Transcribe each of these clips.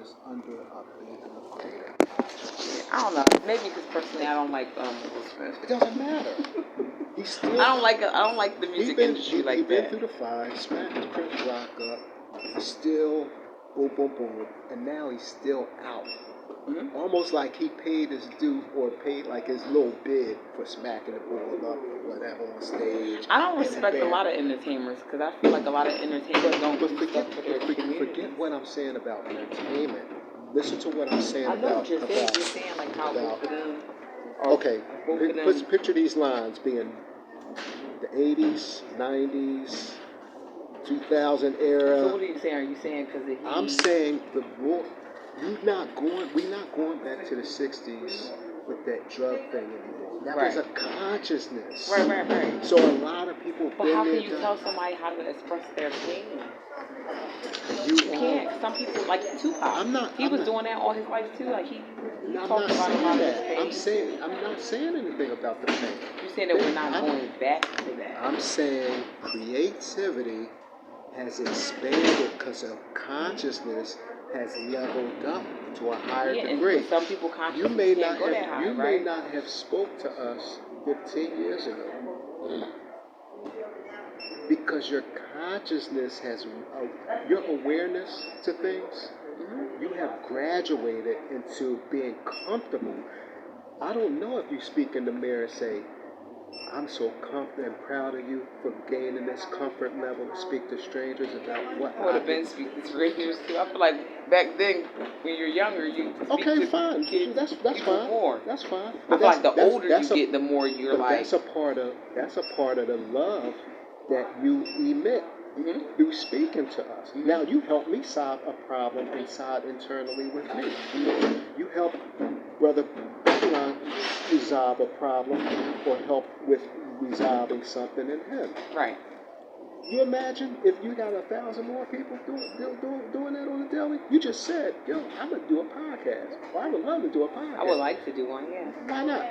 is under a bigger, greater I don't know. consciousness. Maybe because personally I don't like Will Smith. It doesn't matter. He's still. I don't like the music industry like He's been that. through the fire, smacked his Prince Rock up. He's still boom, boom, boom, and now he's still out. Mm-hmm. Almost like he paid his due or paid like his little bid for smacking the ball up or whatever on stage. I don't respect a lot of entertainers because I feel like a lot of entertainers don't do stuff for their community. Forget what I'm saying about entertainment. Listen to what I'm saying I know about. what you're saying. You're saying like how both of them. Okay, picture these lines being the 80s, 90s, 2000 era. So what are you saying? Are you saying because I'm saying we're not going back to the 60s with that drug thing anymore. That was a consciousness. Right. So a lot of people. But how can you tell somebody how to express their pain? You can't. Some people like Tupac. He was doing that all his life too. Like he talked about a lot of his pain. I'm not saying anything about the pain. You're saying that we're not going back to that. I'm saying creativity has expanded because of consciousness has leveled up to a higher degree. Some people consciously can't go that high, you may not have spoke to us 15 years ago because your consciousness has your awareness to things. You have graduated into being comfortable. I don't know if you speak in the mirror and say, I'm so comfortable and proud of you for gaining this comfort level to speak to strangers about what I would have been speaking to strangers too. I feel like back then, when you're younger, you speak to kids. That's fine. More. That's fine. I feel like the older you get, the more you're like. That's a part of the love that you emit through speaking to us. Now you help me solve a problem internally with me. You help Brother resolve a problem or help with resolving something in him. Right. You imagine if you got 1,000 more people doing that on the daily? You just said, yo, I'm going to do a podcast. Well, I would love to do a podcast. I would like to do one, yeah. Why not?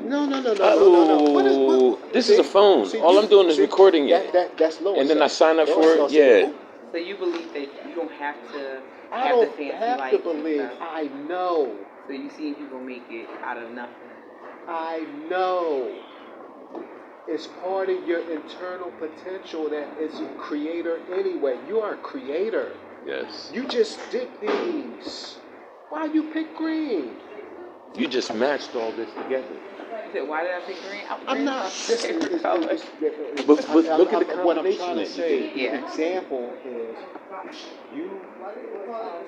No. This is a phone. All I'm doing is recording it. That's low. And then I sign up for it. Yeah. So you believe that you don't have to I have the don't fancy have lights to believe. and stuff. I know. So you see if you gonna make it out of nothing. I know. It's part of your internal potential that is a creator anyway. You are a creator. Yes. You just did these. Why you pick green? You just matched all this together. Why did I pick green? I'm not. But look at the what I'm combination trying to that say. you did. Yeah. The example is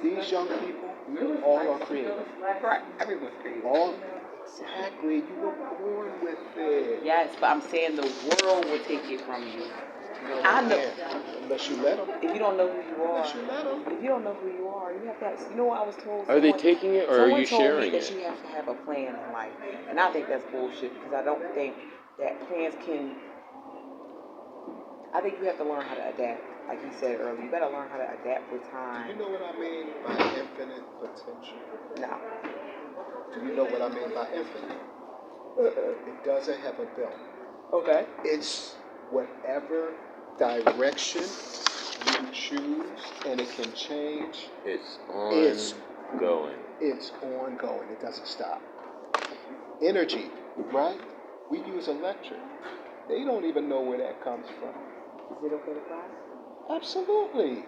these young people, all are creative. Right. Everyone's creative. Exactly. You were born with it. Yes, but I'm saying the world will take it from you. I know. Unless you let them. If you don't know who you are. Unless you let them. If you don't know who you are, you have to have. You know what I was told? Are they taking it or are you sharing it? Someone told me that you have to have a plan in life, and I think that's bullshit because I don't think that plans can. I think you have to learn how to adapt. Like you said earlier, you better learn how to adapt with time. Do you know what I mean by infinite potential? No. Do you know what I mean by infinite? It doesn't have a belt. Okay. It's whatever direction you choose, and it can change. It's ongoing. It's ongoing. It doesn't stop. Energy, right? We use electric. They don't even know where that comes from. Is it okay to cry? Absolutely.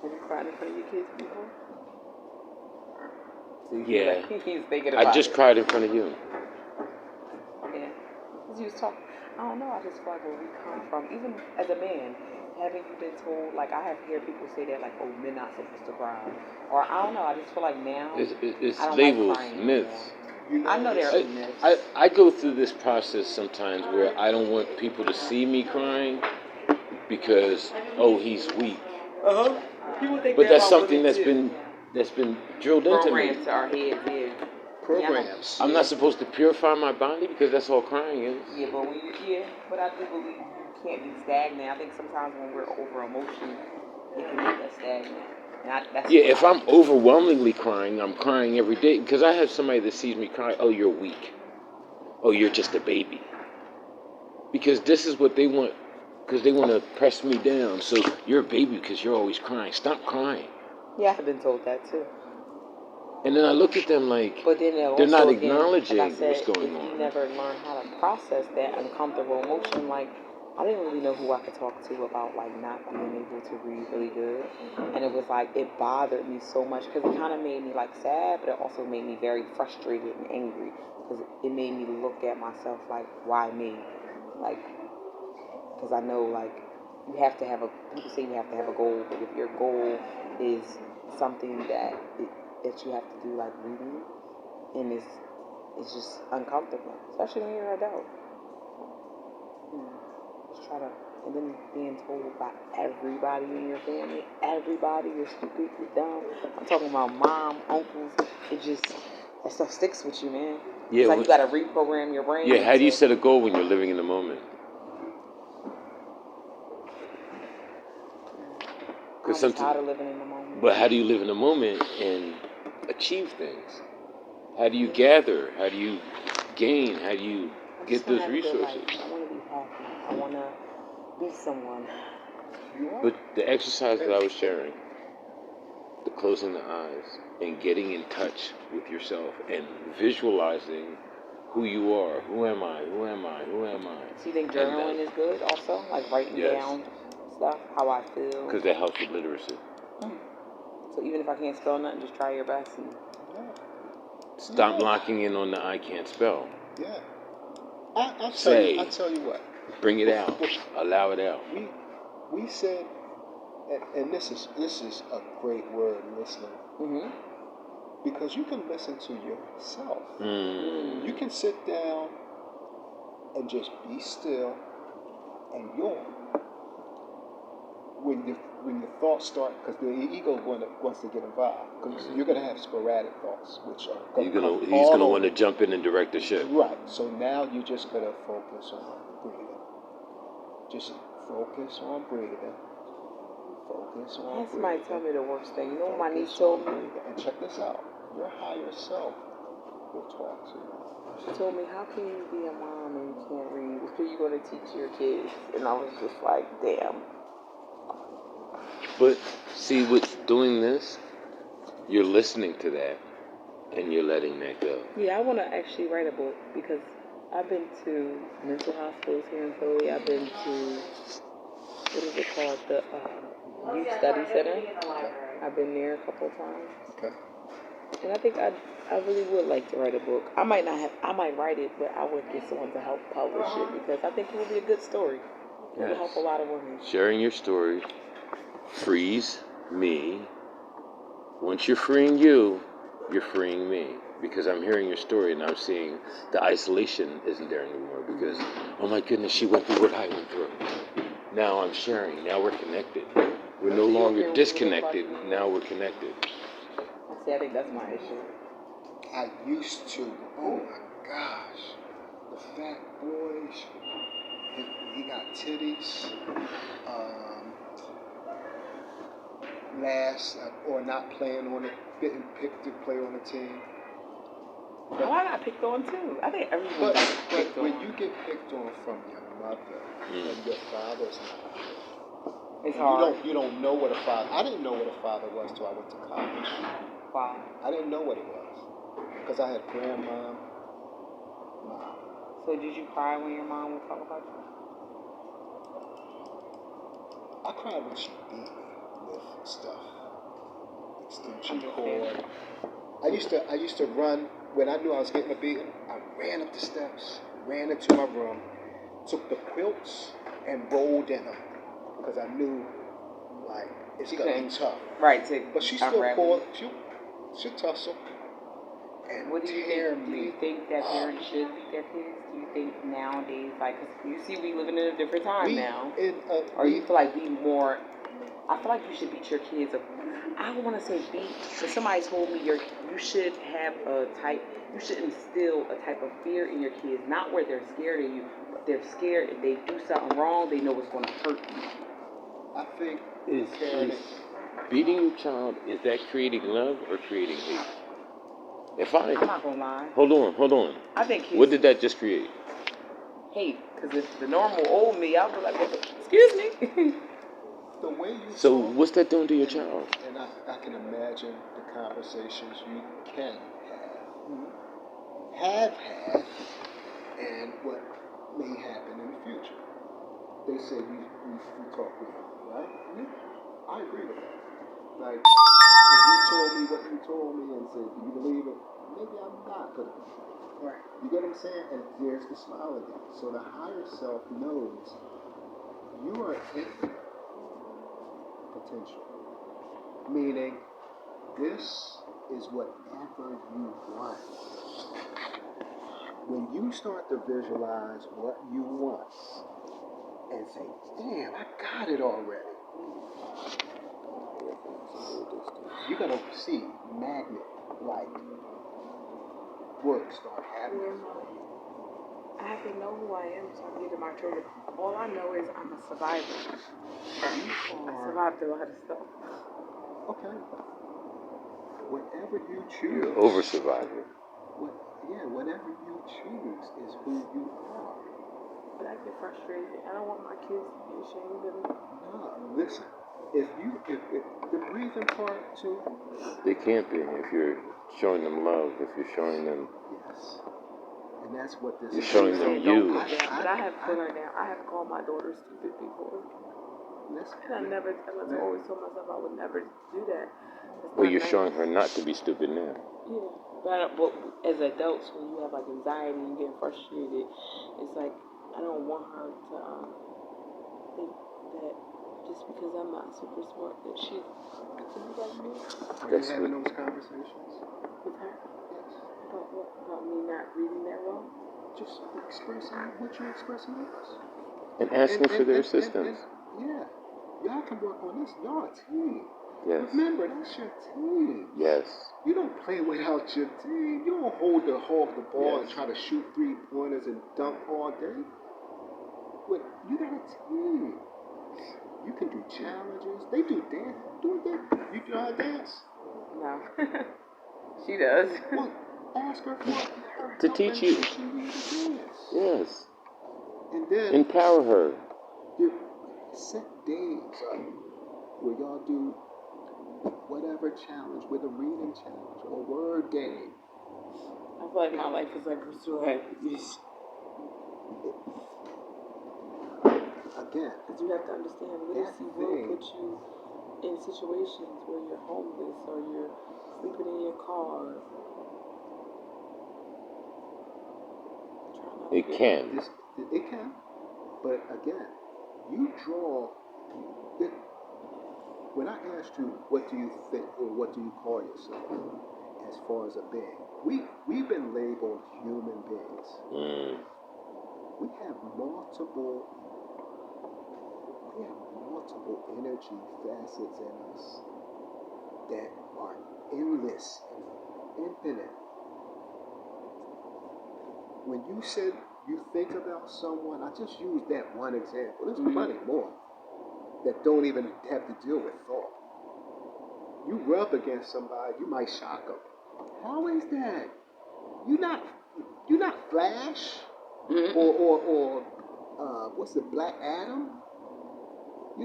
Have you cried in front of your kids before? Yeah. He's thinking about I just cried in front of you. Yeah. Because you was talking. I don't know. I just feel like where we come from, even as a man, haven't you been told? Like I have heard people say that, like, oh, men not supposed to cry, or I don't know. I just feel like now It's I don't labels, like myths. I know there are myths. I go through this process sometimes where I don't want people to see me crying because he's weak. People think But that that's about something women that's been drilled into me. programmed to our heads. Yeah. Programs. I'm not supposed to purify my body because that's all crying is. Yeah, but but I do believe you can't be stagnant. I think sometimes when we're over emotion, it can make us stagnant. If I'm overwhelmingly crying, I'm crying every day because I have somebody that sees me cry. Oh, you're weak. Oh, you're just a baby. Because this is what they want because they want to press me down. So you're a baby because you're always crying. Stop crying. Yeah, I've been told that too. And then I look at them like But then they're also, not again, acknowledging like I said, what's going if you on. never learn how to process that uncomfortable emotion, like I didn't really know who I could talk to about like not being able to read really good, and it was like it bothered me so much because it kind of made me like sad, but it also made me very frustrated and angry because it made me look at myself like, why me? Like, because I know like you have to have a people say you have to have a goal, but if your goal is something that you have to do like reading, and it's just uncomfortable, especially when you're an adult. Just try to, and then being told by everybody in your family, everybody, you're stupid, you're dumb. I'm talking about mom, uncles. It just that stuff sticks with you, man. Yeah. It's like you gotta reprogram your brain. Yeah. How do you set a goal when you're living in the moment? Because I'm tired of living in the moment. But how do you live in the moment and achieve things? How do you gather? How do you gain? How do you get those resources? I want to be happy. I want to be someone. But the exercise that I was sharing, the closing the eyes and getting in touch with yourself and visualizing who you are. Who am I? Who am I? Who am I? So you think journaling is good also? Like writing down stuff, how I feel? Because that helps with literacy. So even if I can't spell nothing, just try your best. And stop locking in on the I can't spell. Yeah. I'll tell you what. Bring it out. Allow it out. We said, and this is a great word, listening. Mm-hmm. Because you can listen to yourself. Mm. You can sit down and just be still and yawn. When your thoughts start, because the ego wants to get involved, because you're going to have sporadic thoughts, which are he's going to want to jump in and direct the ship. Right. So now you're just going to focus on breathing. Just focus on breathing. Focus on breathing. Somebody tell me the worst thing. You know what my niece told me? And check this out. Your higher self will talk to you. She told me, how can you be a mom and you can't read? What are you going to teach your kids? And I was just like, damn. But see, with doing this, you're listening to that and you're letting that go. Yeah, I want to actually write a book because I've been to mental hospitals here in Philly. I've been to, what is it called, the Youth Study Center. I've been there a couple of times. Okay. And I think I really would like to write a book. I might write it, but I would get someone to help publish it because I think it would be a good story. It would help a lot of women. Sharing your story frees me. Once you're freeing you, you're freeing me. Because I'm hearing your story and I'm seeing the isolation isn't there anymore. Because, oh my goodness, she went through what I went through. Now I'm sharing. Now we're connected. We're no longer disconnected. Now we're connected. See, I think that's my issue. I used to. Oh my gosh. The fat boys. He got titties. Or not playing on it, getting picked to play on the team. But I got picked on too. I think everyone got picked on. But when you get picked on from your mother and your father's not, it's hard. You don't know what a father. I didn't know what a father was till I went to college. Wow. I didn't know what it was because I had grandma, mom. So did you cry when your mom would talk about you? I cried when she beat me with stuff. Extension cord. I used to run when I knew I was getting a beating. I ran up the steps, ran into my room, took the quilts and rolled in them because I knew like it's gonna be tough. Right. But she still pulled. She tussle. And what do you think? Do you think that parents should beat their kids? Do you think nowadays, like, 'cause you see, we living in a different time now, or you feel like be more? I feel like you should beat your kids. I don't want to say beat, but somebody told me you should have you should instill a type of fear in your kids, not where they're scared of you, but they're scared if they do something wrong, they know it's going to hurt you. I think is beating your child, is that creating love or creating hate? I'm not gonna lie. Hold on. I think kids, what did that just create? Hate, because if the normal old me, I was like, Excuse me. The way you So talk, what's that doing to your child? and I can imagine the conversations you can have had, and what may happen in the future. They say you talk with them, right? Yeah, I agree with that. Like, if you told me what you told me and said, do you believe it? Maybe I'm not, but Right. you get what I'm saying? And there's the smile again. So the higher self knows you are infinite potential. Meaning, this is whatever you want. When you start to visualize what you want and say, damn, I got it already, you're going to see magnet-like work start happening. I have to know who I am so I can get to my trigger. All I know is I'm a survivor. I survived a lot of stuff. Okay. Whatever you You're choose. over survivor. Whatever you choose is who you are. But I get frustrated. I don't want my kids to be ashamed of me. No, listen. If the breathing part too. They can't be if you're showing them love. If you're showing them, Yes. And that's what this you're is. showing them you. But I have put her down. I have called my daughter stupid before. Listen. And I always told myself I would never do that. Well, you're showing her not to be stupid now. Yeah. But as adults, when you have like anxiety and you get frustrated, it's like I don't want her to think that just because I'm not super smart that she can be like me. Are you having those conversations? With her? Yes. About what? About me not reading that well? Just expressing what you're expressing to us. And asking for their assistance. Yeah. Y'all can work on this. Y'all a team. Yes. Remember, that's your team. Yes. You don't play without your team. You don't hog the ball and try to shoot 3-pointers and dunk all day. But you got a team. You can do challenges. They do dance. Do it. You know how to dance? No. She does. Well, ask her for her To help teach and you. teach you to dance. Yes. And then Empower her. you set days up where y'all do whatever challenge, with a reading challenge or word game. I feel like my life is like pursuit happiness. Again, Because you have to understand, literacy will put you in situations where you're homeless or you're sleeping in your car. It can. It can. But again, you draw. When I asked you, what do you think or what do you call yourself as far as a being? We've been labeled human beings. We have multiple energy facets in us that are endless and infinite. When you said you think about someone, I just used that one example. There's plenty more that don't even have to deal with thought. You rub against somebody, you might shock them. How is that? You're not Flash or what's the Black Adam?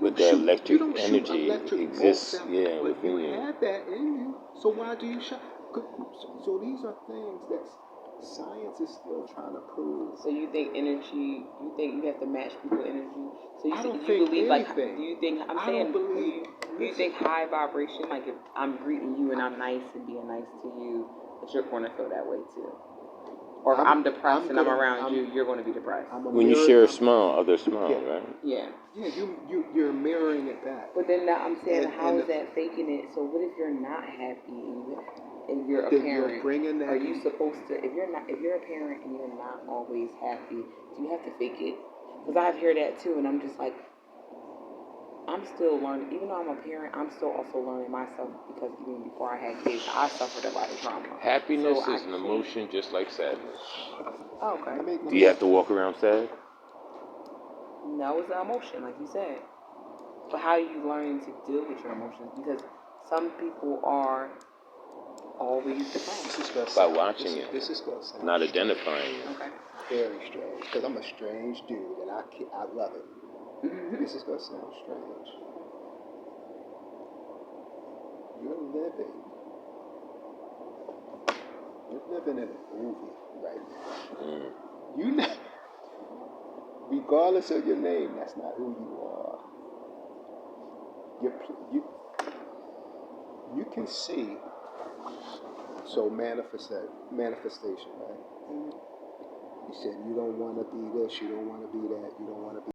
But the electric energy exists, within you. You have that in you. So why do you shock? So these are things that science is still trying to prove. So you think energy? You think you have to match people's energy? So you I don't you think believe anything. like? Do you think I'm I saying? don't believe. Do you think high vibration? Like if I'm greeting you and I'm nice and being nice to you, that you're going to feel that way too? Or if I'm depressed and I'm around you, you're going to be depressed. When you share a smile, others smile, right? Yeah. Yeah, you're mirroring it back. But then now I'm saying, how is that faking it? So what if you're not happy and you're a Then parent? you're bringing that. Are you supposed to? If you're a parent and you're not always happy, do you have to fake it? Because I've heard that too, and I'm just like, I'm still learning. Even though I'm a parent, I'm still also learning myself because even before I had kids, I suffered a lot of trauma. Happiness is an emotion just like sadness. Oh, okay. Do you have to walk around sad? No, it's an emotion, like you said. But how are you learning to deal with your emotions? Because some people are always depressed. By watching it. This is going to sound not identifying it. Okay. very strange, because I'm a strange dude, and I love it. This is gonna sound strange. You're living in a movie right now. Mm. You know, regardless of your name, that's not who you are. You can see. So manifestation, right? You said you don't want to be this, you don't want to be that, you don't want to be